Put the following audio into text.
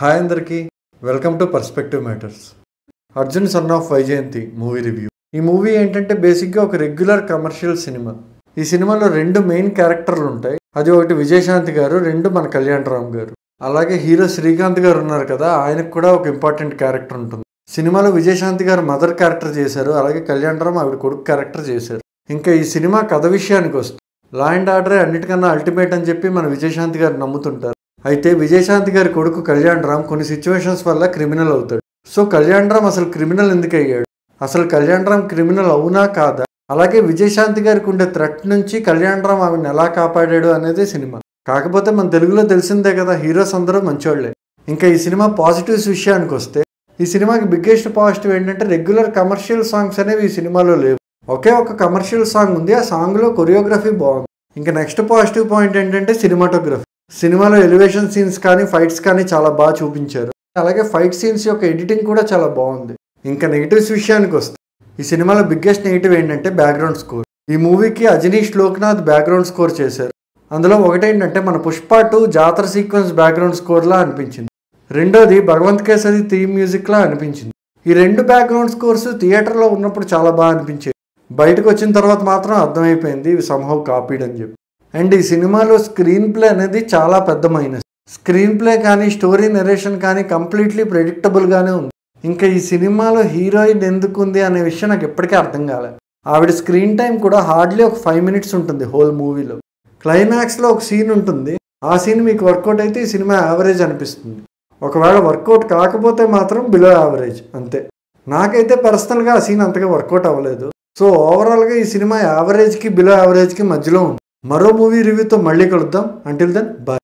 Hi అందరికీ welcome to perspective matters. Arjun son of Vyjayanthi movie review. ఈ movie ఏంటంటే బేసిక్గా ఒక రెగ్యులర్ కమర్షియల్ సినిమా. ఈ సినిమాలో రెండు మెయిన్ క్యారెక్టర్లు ఉంటాయి. అది ఒకటి విజయశాంతి గారు, రెండు మన కళ్యాణ్ రామ్ గారు. అలాగే హీరో శ్రీకాంత్ గారు ఉన్నారు కదా, ఆయనకు కూడా ఒక ఇంపార్టెంట్ క్యారెక్టర్ ఉంటుంది. సినిమాలో విజయశాంతి గారు మదర్ క్యారెక్టర్ చేశారు, అలాగే కళ్యాణ్ రామ్ ఆవిడ కొడుకు క్యారెక్టర్ చేశారు. ఇంకా ఈ సినిమా కథ విషయానికి వస్తుంది, లా అండ్ ఆర్డరే అన్నిటికన్నా అల్టిమేట్ అని చెప్పి మన విజయశాంతి గారు నమ్ముతుంటారు. అయితే విజయశాంతి గారి కొడుకు కళ్యాణ్ రామ్ కొన్ని సిచ్యువేషన్స్ వల్ల క్రిమినల్ అవుతాడు. సో కళ్యాణ్ రామ్ అసలు క్రిమినల్ ఎందుకు అయ్యాడు, అసలు కళ్యాణ్ రామ్ క్రిమినల్ అవునా కాదా, అలాగే విజయశాంతి గారికి ఉండే థ్రెట్ నుంచి కళ్యాణ్ రామ్ ఆవిడని ఎలా కాపాడాడు అనేది సినిమా. కాకపోతే మన తెలుగులో తెలిసిందే కదా, హీరోస్ అందరూ మంచోళ్లే. ఇంకా ఈ సినిమా పాజిటివ్స్ విషయానికి వస్తే, ఈ సినిమాకి బిగ్గెస్ట్ పాజిటివ్ ఏంటంటే రెగ్యులర్ కమర్షియల్ సాంగ్స్ అనేవి ఈ సినిమాలో లేవు. ఒకే ఒక కమర్షియల్ సాంగ్ ఉంది, ఆ సాంగ్లో కొరియోగ్రఫీ బాగుంది. ఇంకా నెక్స్ట్ పాజిటివ్ పాయింట్ ఏంటంటే సినిమాటోగ్రఫీ. సినిమాలో ఎలివేషన్ సీన్స్ కానీ ఫైట్స్ కానీ చాలా బాగా చూపించారు. అలాగే ఫైట్ సీన్స్ యొక్క ఎడిటింగ్ కూడా చాలా బాగుంది. ఇంకా నెగిటివ్స్ విషయానికి వస్తే, ఈ సినిమాలో బిగ్గెస్ట్ నెగిటివ్ ఏంటంటే బ్యాక్గ్రౌండ్ స్కోర్. ఈ మూవీకి అజనీష్ లోక్నాథ్ బ్యాక్గ్రౌండ్ స్కోర్ చేశారు. అందులో ఒకటేంటంటే మన పుష్ప 2 జాతర సీక్వెన్స్ బ్యాక్గ్రౌండ్ స్కోర్లా అనిపించింది. రెండోది భగవంత్ కేసరి థీమ్ మ్యూజిక్లా అనిపించింది. ఈ రెండు బ్యాక్గ్రౌండ్ స్కోర్స్ థియేటర్లో ఉన్నప్పుడు చాలా బాగా అనిపించాయి. బయటకు వచ్చిన తర్వాత మాత్రం అర్థమైపోయింది ఇవి సంహౌ కాపీడ్ అని చెప్పి. అండ్ ఈ సినిమాలో స్క్రీన్ ప్లే అనేది చాలా పెద్ద మైనస్. స్క్రీన్ ప్లే కానీ స్టోరీ నెరేషన్ కానీ కంప్లీట్లీ ప్రెడిక్టబుల్గానే ఉంది. ఇంకా ఈ సినిమాలో హీరోయిన్ ఎందుకు ఉంది అనే విషయం నాకు ఎప్పటికీ అర్థం కాలేదు. ఆవిడ స్క్రీన్ టైం కూడా హార్డ్లీ ఒక 5 minutes ఉంటుంది హోల్ మూవీలో. క్లైమాక్స్లో ఒక సీన్ ఉంటుంది, ఆ సీన్ మీకు వర్కౌట్ అయితే ఈ సినిమా యావరేజ్ అనిపిస్తుంది. ఒకవేళ వర్కౌట్ కాకపోతే మాత్రం బిలో యావరేజ్ అంతే. నాకైతే పర్సనల్గా ఆ సీన్ అంతగా వర్కౌట్ అవ్వలేదు. సో ఓవరాల్గా ఈ సినిమా యావరేజ్కి బిలో యావరేజ్కి మధ్యలో ఉంది. మరో మూవీ రివ్యూతో మళ్ళీ కలుద్దాం. Until then bye.